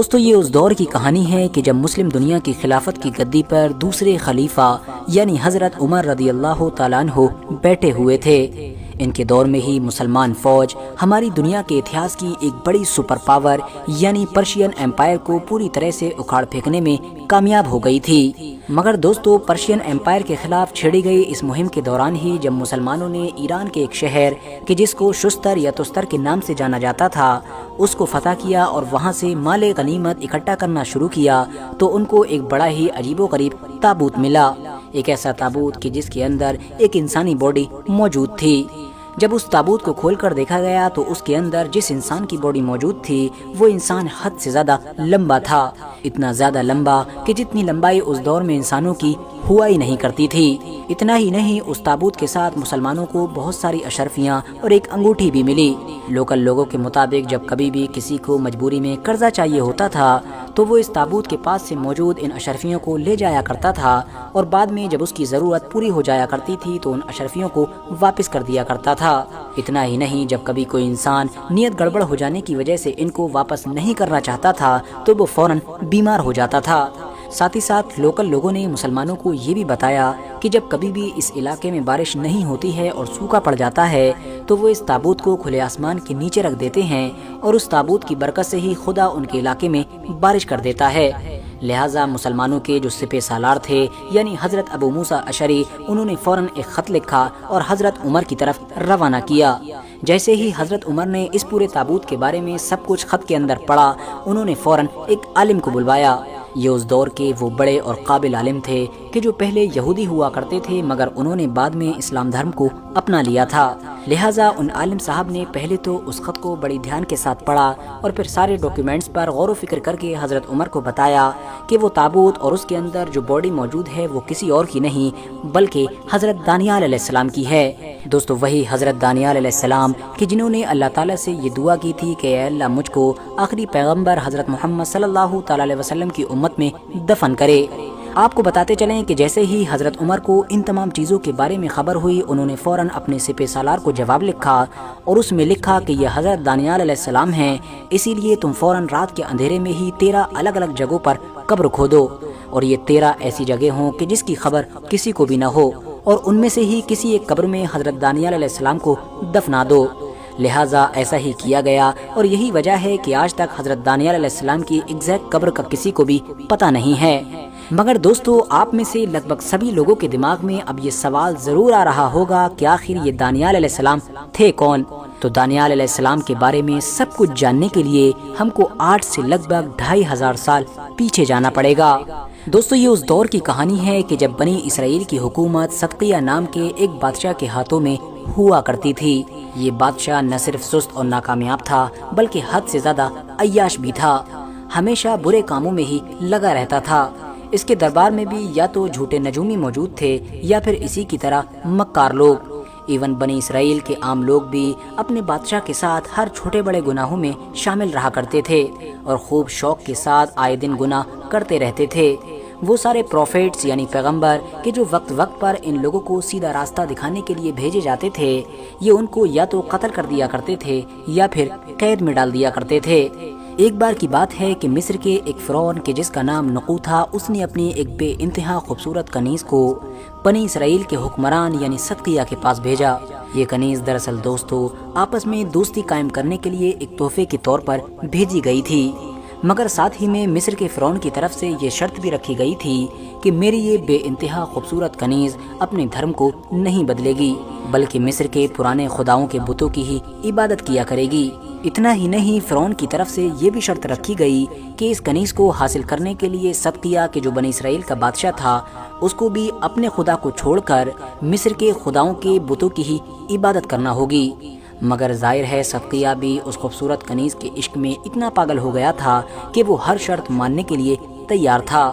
دوستو یہ اس دور کی کہانی ہے کہ جب مسلم دنیا کی خلافت کی گدی پر دوسرے خلیفہ یعنی حضرت عمر رضی اللہ تعالیٰ عنہ بیٹھے ہوئے تھے۔ ان کے دور میں ہی مسلمان فوج ہماری دنیا کے اتہاس کی ایک بڑی سپر پاور یعنی پرشین ایمپائر کو پوری طرح سے اکھاڑ پھینکنے میں کامیاب ہو گئی تھی۔ مگر دوستو پرشین ایمپائر کے خلاف چھیڑی گئی اس مہم کے دوران ہی جب مسلمانوں نے ایران کے ایک شہر کہ جس کو شستر یا تستر کے نام سے جانا جاتا تھا اس کو فتح کیا اور وہاں سے مال غنیمت اکٹھا کرنا شروع کیا تو ان کو ایک بڑا ہی عجیب و غریب تابوت ملا، ایک ایسا تابوت کہ جس کے اندر ایک انسانی باڈی موجود تھی۔ جب اس تابوت کو کھول کر دیکھا گیا تو اس کے اندر جس انسان کی باڈی موجود تھی وہ انسان حد سے زیادہ لمبا تھا، اتنا زیادہ لمبا کہ جتنی لمبائی اس دور میں انسانوں کی ہوا ہی نہیں کرتی تھی۔ اتنا ہی نہیں، اس تابوت کے ساتھ مسلمانوں کو بہت ساری اشرفیاں اور ایک انگوٹھی بھی ملی۔ لوکل لوگوں کے مطابق جب کبھی بھی کسی کو مجبوری میں قرضہ چاہیے ہوتا تھا تو وہ اس تابوت کے پاس سے موجود ان اشرفیوں کو لے جایا کرتا تھا اور بعد میں جب اس کی ضرورت پوری ہو جایا کرتی تھی تو ان اشرفیوں کو واپس کر دیا کرتا تھا۔ اتنا ہی نہیں، جب کبھی کوئی انسان نیت گڑبڑ ہو جانے کی وجہ سے ان کو واپس نہیں کرنا چاہتا تھا تو وہ فوراً بیمار ہو جاتا تھا۔ ساتھ ہی ساتھ لوکل لوگوں نے مسلمانوں کو یہ بھی بتایا کہ جب کبھی بھی اس علاقے میں بارش نہیں ہوتی ہے اور سوکھا پڑ جاتا ہے تو وہ اس تابوت کو کھلے آسمان کے نیچے رکھ دیتے ہیں اور اس تابوت کی برکت سے ہی خدا ان کے علاقے میں بارش کر دیتا ہے۔ لہٰذا مسلمانوں کے جو سپہ سالار تھے یعنی حضرت ابو موسیٰ اشعری، انہوں نے فوراً ایک خط لکھا اور حضرت عمر کی طرف روانہ کیا۔ جیسے ہی حضرت عمر نے اس پورے تابوت کے بارے میں سب کچھ خط کے اندر پڑھا، انہوں نے فوراً ایک عالم کو بلوایا۔ یہ اس دور کے وہ بڑے اور قابل عالم تھے کہ جو پہلے یہودی ہوا کرتے تھے مگر انہوں نے بعد میں اسلام دھرم کو اپنا لیا تھا۔ لہٰذا ان عالم صاحب نے پہلے تو اس خط کو بڑی دھیان کے ساتھ پڑھا اور پھر سارے ڈاکیومنٹس پر غور و فکر کر کے حضرت عمر کو بتایا کہ وہ تابوت اور اس کے اندر جو باڈی موجود ہے وہ کسی اور کی نہیں بلکہ حضرت دانیال علیہ السلام کی ہے۔ دوستو وہی حضرت دانیال علیہ السلام کہ جنہوں نے اللہ تعالیٰ سے یہ دعا کی تھی کہ اے اللہ مجھ کو آخری پیغمبر حضرت محمد صلی اللہ تعالیٰ علیہ وسلم کی امت میں دفن کرے۔ آپ کو بتاتے چلیں کہ جیسے ہی حضرت عمر کو ان تمام چیزوں کے بارے میں خبر ہوئی، انہوں نے فوراً اپنے سپہ سالار کو جواب لکھا اور اس میں لکھا کہ یہ حضرت دانیال علیہ السلام ہیں، اسی لیے تم فوراً رات کے اندھیرے میں ہی 13 الگ الگ جگہوں پر قبر کھودو اور یہ 13 ایسی جگہ ہوں کہ جس کی خبر کسی کو بھی نہ ہو اور ان میں سے ہی کسی ایک قبر میں حضرت دانیال علیہ السلام کو دفنا دو۔ لہٰذا ایسا ہی کیا گیا اور یہی وجہ ہے کہ آج تک حضرت دانیال علیہ السلام کی ایگزیکٹ قبر کا کسی کو بھی پتہ نہیں ہے۔ مگر دوستو آپ میں سے لگ بھگ سبھی لوگوں کے دماغ میں اب یہ سوال ضرور آ رہا ہوگا کہ آخر یہ دانیال علیہ السلام تھے کون؟ تو دانیال علیہ السلام کے بارے میں سب کچھ جاننے کے لیے ہم کو 8 سے لگ بھگ 2500 سال پیچھے جانا پڑے گا۔ دوستو یہ اس دور کی کہانی ہے کہ جب بنی اسرائیل کی حکومت صدقیہ نام کے ایک بادشاہ کے ہاتھوں میں ہوا کرتی تھی۔ یہ بادشاہ نہ صرف سست اور ناکامیاب تھا بلکہ حد سے زیادہ عیاش بھی تھا، ہمیشہ برے کاموں میں ہی لگا رہتا تھا۔ اس کے دربار میں بھی یا تو جھوٹے نجومی موجود تھے یا پھر اسی کی طرح مکار لوگ۔ ایون بنی اسرائیل کے عام لوگ بھی اپنے بادشاہ کے ساتھ ہر چھوٹے بڑے گناہوں میں شامل رہا کرتے تھے اور خوب شوق کے ساتھ آئے دن گناہ کرتے رہتے تھے۔ وہ سارے پروفیٹس یعنی پیغمبر کہ جو وقت وقت پر ان لوگوں کو سیدھا راستہ دکھانے کے لیے بھیجے جاتے تھے، یہ ان کو یا تو قتل کر دیا کرتے تھے یا پھر قید میں ڈال دیا کرتے تھے۔ ایک بار کی بات ہے کہ مصر کے ایک فرعون کہ جس کا نام نقو تھا، اس نے اپنی ایک بے انتہا خوبصورت کنیز کو بنی اسرائیل کے حکمران یعنی صدقیہ کے پاس بھیجا۔ یہ کنیز دراصل دوستو آپس میں دوستی قائم کرنے کے لیے ایک تحفے کے طور پر بھیجی گئی تھی، مگر ساتھ ہی میں مصر کے فرعون کی طرف سے یہ شرط بھی رکھی گئی تھی کہ میری یہ بے انتہا خوبصورت کنیز اپنے دھرم کو نہیں بدلے گی بلکہ مصر کے پرانے خداؤں کے بتوں کی ہی عبادت کیا کرے گی۔ اتنا ہی نہیں، فرعون کی طرف سے یہ بھی شرط رکھی گئی کہ اس کنیز کو حاصل کرنے کے لیے صدقیہ کہ جو بنی اسرائیل کا بادشاہ تھا، اس کو بھی اپنے خدا کو چھوڑ کر مصر کے خداؤں کے بتوں کی ہی عبادت کرنا ہوگی۔ مگر ظاہر ہے صدقیہ بھی اس خوبصورت کنیز کے عشق میں اتنا پاگل ہو گیا تھا کہ وہ ہر شرط ماننے کے لیے تیار تھا۔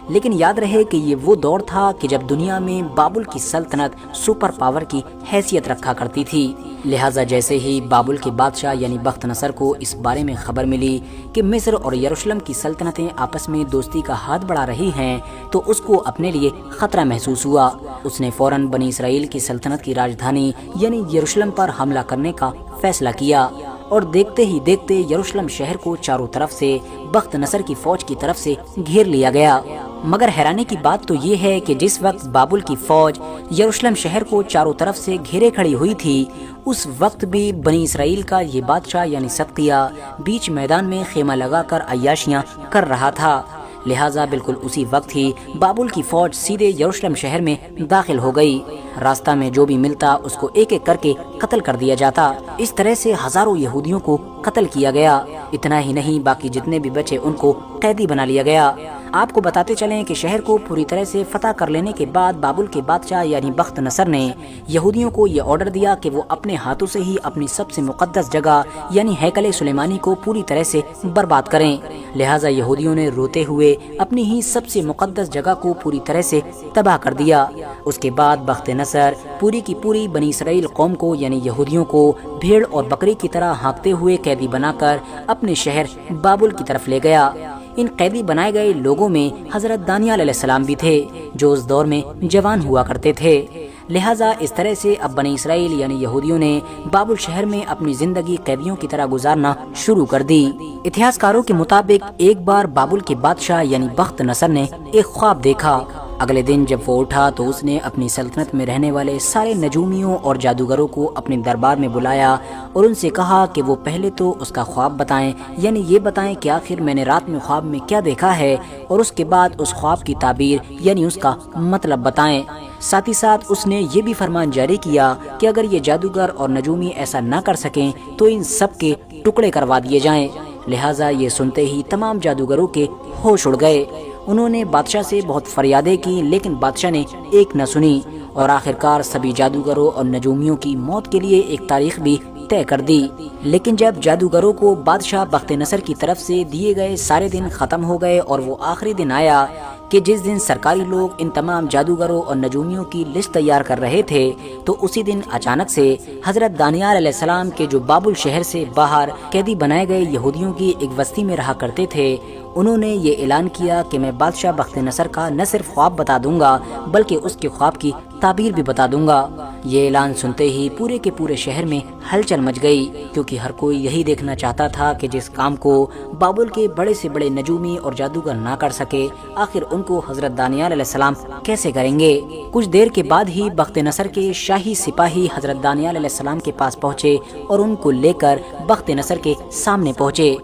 لیکن یاد رہے کہ یہ وہ دور تھا کہ جب دنیا میں بابل کی سلطنت سپر پاور کی حیثیت رکھا کرتی تھی۔ لہٰذا جیسے ہی بابل کے بادشاہ یعنی بخت نصر کو اس بارے میں خبر ملی کہ مصر اور یروشلم کی سلطنتیں آپس میں دوستی کا ہاتھ بڑھا رہی ہیں تو اس کو اپنے لیے خطرہ محسوس ہوا۔ اس نے فوراً بنی اسرائیل کی سلطنت کی راجدھانی یعنی یروشلم پر حملہ کرنے کا فیصلہ کیا اور دیکھتے ہی دیکھتے یروشلم شہر کو چاروں طرف سے بخت نصر کی فوج کی طرف سے گھیر لیا گیا۔ مگر حیرانی کی بات تو یہ ہے کہ جس وقت بابل کی فوج یروشلم شہر کو چاروں طرف سے گھیرے کھڑی ہوئی تھی، اس وقت بھی بنی اسرائیل کا یہ بادشاہ یعنی صدقیہ بیچ میدان میں خیمہ لگا کر عیاشیاں کر رہا تھا۔ لہٰذا بالکل اسی وقت ہی بابل کی فوج سیدھے یروشلم شہر میں داخل ہو گئی۔ راستہ میں جو بھی ملتا اس کو ایک ایک کر کے قتل کر دیا جاتا۔ اس طرح سے ہزاروں یہودیوں کو قتل کیا گیا۔ اتنا ہی نہیں، باقی جتنے بھی بچے ان کو قیدی بنا لیا گیا۔ آپ کو بتاتے چلیں کہ شہر کو پوری طرح سے فتح کر لینے کے بعد بابل کے بادشاہ یعنی بخت نصر نے یہودیوں کو یہ آرڈر دیا کہ وہ اپنے ہاتھوں سے ہی اپنی سب سے مقدس جگہ یعنی ہیکل سلیمانی کو پوری طرح سے برباد کریں۔ لہٰذا یہودیوں نے روتے ہوئے اپنی ہی سب سے مقدس جگہ کو پوری طرح سے تباہ کر دیا۔ اس کے بعد بخت نصر پوری کی پوری بنی اسرائیل قوم کو یعنی یہودیوں کو بھیڑ اور بکری کی طرح ہانکتے ہوئے قیدی بنا کر اپنے شہر بابل کی طرف لے گیا۔ ان قیدی بنائے گئے لوگوں میں حضرت دانیال علیہ السلام بھی تھے، جو اس دور میں جوان ہوا کرتے تھے۔ لہٰذا اس طرح سے اب بنی اسرائیل یعنی یہودیوں نے بابل شہر میں اپنی زندگی قیدیوں کی طرح گزارنا شروع کر دی۔ اتہاس کاروں کے مطابق ایک بار بابل کے بادشاہ یعنی بخت نصر نے ایک خواب دیکھا۔ اگلے دن جب وہ اٹھا تو اس نے اپنی سلطنت میں رہنے والے سارے نجومیوں اور جادوگروں کو اپنے دربار میں بلایا اور ان سے کہا کہ وہ پہلے تو اس کا خواب بتائیں، یعنی یہ بتائیں کہ آخر میں نے رات میں خواب میں کیا دیکھا ہے، اور اس کے بعد اس خواب کی تعبیر یعنی اس کا مطلب بتائیں۔ ساتھ ہی ساتھ اس نے یہ بھی فرمان جاری کیا کہ اگر یہ جادوگر اور نجومی ایسا نہ کر سکیں تو ان سب کے ٹکڑے کروا دیے جائیں۔ لہٰذا یہ سنتے ہی تمام جادوگروں کے ہوش اڑ گئے۔ انہوں نے بادشاہ سے بہت فریادیں کی، لیکن بادشاہ نے ایک نہ سنی، اور آخرکار سبھی جادوگروں اور نجومیوں کی موت کے لیے ایک تاریخ بھی طے کر دی۔ لیکن جب جادوگروں کو بادشاہ بخت نصر کی طرف سے دیے گئے سارے دن ختم ہو گئے اور وہ آخری دن آیا کہ جس دن سرکاری لوگ ان تمام جادوگروں اور نجومیوں کی لسٹ تیار کر رہے تھے، تو اسی دن اچانک سے حضرت دانیال علیہ السلام کے جو بابل شہر سے باہر قیدی بنائے گئے یہودیوں کی ایک بستی میں رہا کرتے تھے، انہوں نے یہ اعلان کیا کہ میں بادشاہ بخت نصر کا نہ صرف خواب بتا دوں گا بلکہ اس کے خواب کی تعبیر بھی بتا دوں گا۔ یہ اعلان سنتے ہی پورے کے پورے شہر میں ہلچل مچ گئی، کیونکہ ہر کوئی یہی دیکھنا چاہتا تھا کہ جس کام کو بابل کے بڑے سے بڑے نجومی اور جادوگر نہ کر سکے، آخر ان کو حضرت دانیال علیہ السلام کیسے کریں گے۔ کچھ دیر کے بعد ہی بخت نصر کے شاہی سپاہی حضرت دانیال علیہ السلام کے پاس پہنچے اور ان کو لے کر بخت نصر کے سامنے پہنچے۔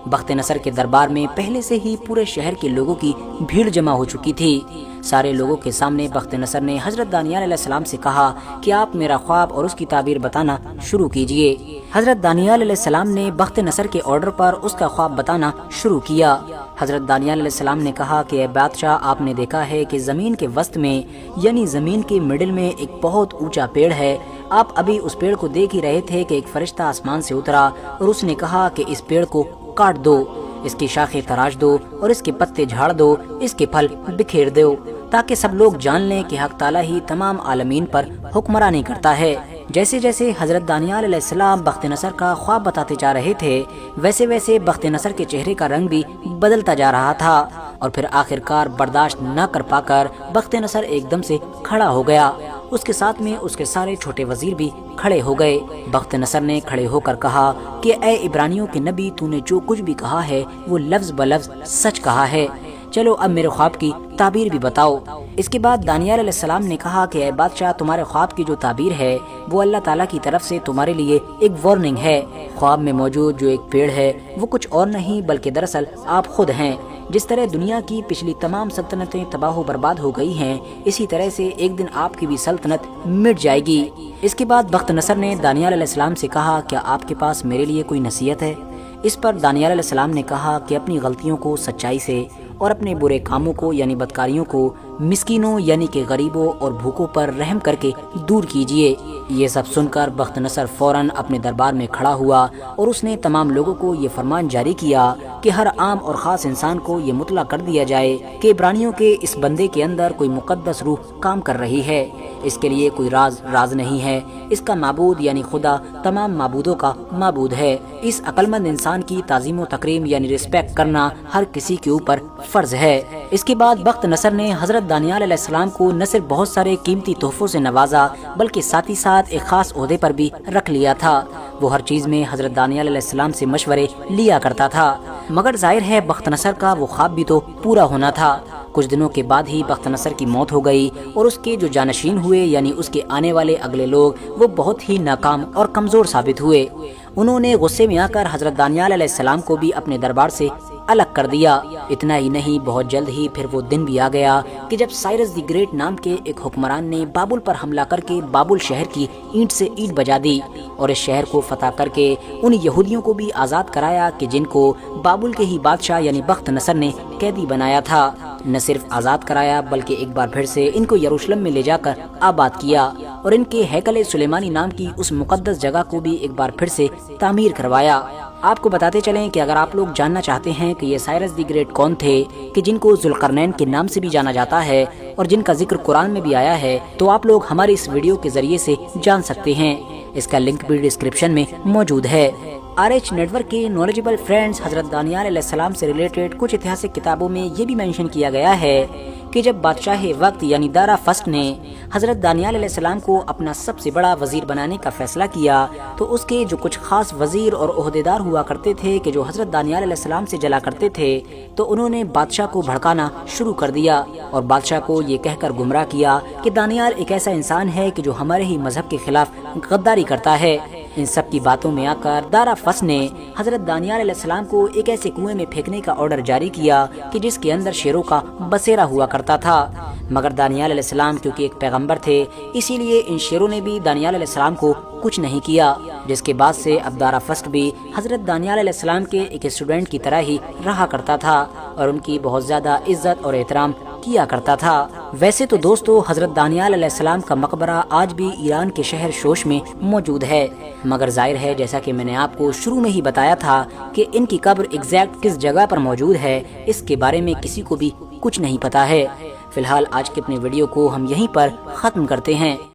بخت نصر کے دربار میں پہلے سے ہی پورے شہر کے لوگوں کی بھیڑ جمع ہو چکی تھی۔ سارے لوگوں کے سامنے بخت نصر نے حضرت دانیال علیہ السلام سے کہا کہ آپ میرا خواب اور اس کی تعبیر بتانا شروع کیجئے۔ حضرت دانیال علیہ السلام نے بخت نصر کے آرڈر پر اس کا خواب بتانا شروع کیا۔ حضرت دانیال علیہ السلام نے کہا کہ اے بادشاہ، آپ نے دیکھا ہے کہ زمین کے وسط میں یعنی زمین کے مڈل میں ایک بہت اونچا پیڑ ہے۔ آپ ابھی اس پیڑ کو دیکھ ہی رہے تھے کہ ایک فرشتہ آسمان سے اترا اور اس نے کہا کہ اس پیڑ کو کاٹ دو، اس کی شاخیں تراش دو اور اس کے پتے جھاڑ دو، اس کے پھل بکھیر دو، تاکہ سب لوگ جان لیں کہ حق تعالیٰ ہی تمام عالمین پر حکمرانی کرتا ہے۔ جیسے جیسے حضرت دانیال علیہ السلام بخت نصر کا خواب بتاتے جا رہے تھے، ویسے ویسے بخت نصر کے چہرے کا رنگ بھی بدلتا جا رہا تھا، اور پھر آخرکار برداشت نہ کر پا کر بخت نصر ایک دم سے کھڑا ہو گیا۔ اس کے ساتھ میں اس کے سارے چھوٹے وزیر بھی کھڑے ہو گئے۔ بخت نصر نے کھڑے ہو کر کہا کہ اے عبرانیوں کے نبی، تو نے جو کچھ بھی کہا ہے وہ لفظ بلفظ سچ کہا ہے، چلو اب میرے خواب کی تعبیر بھی بتاؤ۔ اس کے بعد دانیال علیہ السلام نے کہا کہ اے بادشاہ، تمہارے خواب کی جو تعبیر ہے وہ اللہ تعالیٰ کی طرف سے تمہارے لیے ایک وارننگ ہے۔ خواب میں موجود جو ایک پیڑ ہے وہ کچھ اور نہیں بلکہ دراصل آپ خود ہیں۔ جس طرح دنیا کی پچھلی تمام سلطنتیں تباہ و برباد ہو گئی ہیں، اسی طرح سے ایک دن آپ کی بھی سلطنت مٹ جائے گی۔ اس کے بعد بخت نصر نے دانیال علیہ السلام سے کہا کیا آپ کے پاس میرے لیے کوئی نصیحت ہے؟ اس پر دانیال علیہ السلام نے کہا کہ اپنی غلطیوں کو سچائی سے اور اپنے برے کاموں کو یعنی بدکاریوں کو مسکینوں یعنی کہ غریبوں اور بھوکوں پر رحم کر کے دور کیجیے۔ یہ سب سن کر بخت نصر فوراً اپنے دربار میں کھڑا ہوا اور اس نے تمام لوگوں کو یہ فرمان جاری کیا کہ ہر عام اور خاص انسان کو یہ مطلع کر دیا جائے کہ عبرانیوں کے اس بندے کے اندر کوئی مقدس روح کام کر رہی ہے۔ اس کے لیے کوئی راز نہیں ہے، اس کا معبود یعنی خدا تمام معبودوں کا معبود ہے۔ اس عقلمند انسان کی تعظیم و تکریم یعنی رسپیکٹ کرنا ہر کسی کے اوپر فرض ہے۔ اس کے بعد بخت نصر نے حضرت حضرت دانیال علیہ السلام کو نہ صرف بہت سارے قیمتی تحفوں سے نوازا بلکہ ساتھ ہی ساتھ ایک خاص عہدے پر بھی رکھ لیا تھا۔ وہ ہر چیز میں حضرت دانیال علیہ السلام سے مشورے لیا کرتا تھا، مگر ظاہر ہے بخت نصر کا وہ خواب بھی تو پورا ہونا تھا۔ کچھ دنوں کے بعد ہی بخت نصر کی موت ہو گئی اور اس کے جو جانشین ہوئے یعنی اس کے آنے والے اگلے لوگ وہ بہت ہی ناکام اور کمزور ثابت ہوئے۔ انہوں نے غصے میں آ کر حضرت دانیال علیہ السلام کو بھی اپنے دربار سے الگ کر دیا۔ اتنا ہی نہیں، بہت جلد ہی پھر وہ دن بھی آ گیا کہ جب سائرس دی گریٹ نام کے ایک حکمران نے بابل پر حملہ کر کے بابل شہر کی اینٹ سے اینٹ بجا دی اور اس شہر کو فتح کر کے ان یہودیوں کو بھی آزاد کرایا کہ جن کو بابل کے ہی بادشاہ یعنی بخت نصر نے قیدی بنایا تھا۔ نہ صرف آزاد کرایا بلکہ ایک بار پھر سے ان کو یروشلم میں لے جا کر آباد کیا اور ان کے ہیکل سلیمانی نام کی اس مقدس جگہ کو بھی ایک بار پھر سے تعمیر کروایا۔ آپ کو بتاتے چلیں کہ اگر آپ لوگ جاننا چاہتے ہیں کہ یہ سائرس دی گریٹ کون تھے کہ جن کو ذوالقرنین کے نام سے بھی جانا جاتا ہے اور جن کا ذکر قرآن میں بھی آیا ہے، تو آپ لوگ ہماری اس ویڈیو کے ذریعے سے جان سکتے ہیں۔ اس کا لنک بھی ڈسکرپشن میں موجود ہے۔ RH نیٹ ورک کے نالجبل فرینڈز، حضرت دانیال علیہ السلام سے ریلیٹڈ کچھ ایتہاسک کتابوں میں یہ بھی مینشن کیا گیا ہے کہ جب بادشاہ وقت یعنی دارا فسٹ نے حضرت دانیال علیہ السلام کو اپنا سب سے بڑا وزیر بنانے کا فیصلہ کیا تو اس کے جو کچھ خاص وزیر اور عہدیدار ہوا کرتے تھے کہ جو حضرت دانیال علیہ السلام سے جلا کرتے تھے، تو انہوں نے بادشاہ کو بھڑکانا شروع کر دیا اور بادشاہ کو یہ کہہ کر گمراہ کیا کہ دانیال ایک ایسا انسان ہے کہ جو ہمارے ہی مذہب کے خلاف غداری کرتا ہے۔ ان سب کی باتوں میں آ کر دارا فس نے حضرت دانیال علیہ السلام کو ایک ایسے کنویں میں پھینکنے کا آرڈر جاری کیا کہ جس کے اندر شیروں کا بسیرا ہوا کرتا تھا، مگر دانیال علیہ السلام کیونکہ ایک پیغمبر تھے اسی لیے ان شیروں نے بھی دانیال علیہ السلام کو کچھ نہیں کیا، جس کے بعد سے اب دارا فسٹ بھی حضرت دانیال علیہ السلام کے ایک اسٹوڈنٹ کی طرح ہی رہا کرتا تھا اور ان کی بہت زیادہ عزت اور احترام کیا کرتا تھا۔ ویسے تو دوستو حضرت دانیال علیہ السلام کا مقبرہ آج بھی ایران کے شہر شوش میں موجود ہے، مگر ظاہر ہے جیسا کہ میں نے آپ کو شروع میں ہی بتایا تھا کہ ان کی قبر ایگزیکٹ کس جگہ پر موجود ہے اس کے بارے میں کسی کو بھی کچھ نہیں پتا ہے۔ فی الحال آج کے اپنے ویڈیو کو ہم یہیں پر ختم کرتے ہیں۔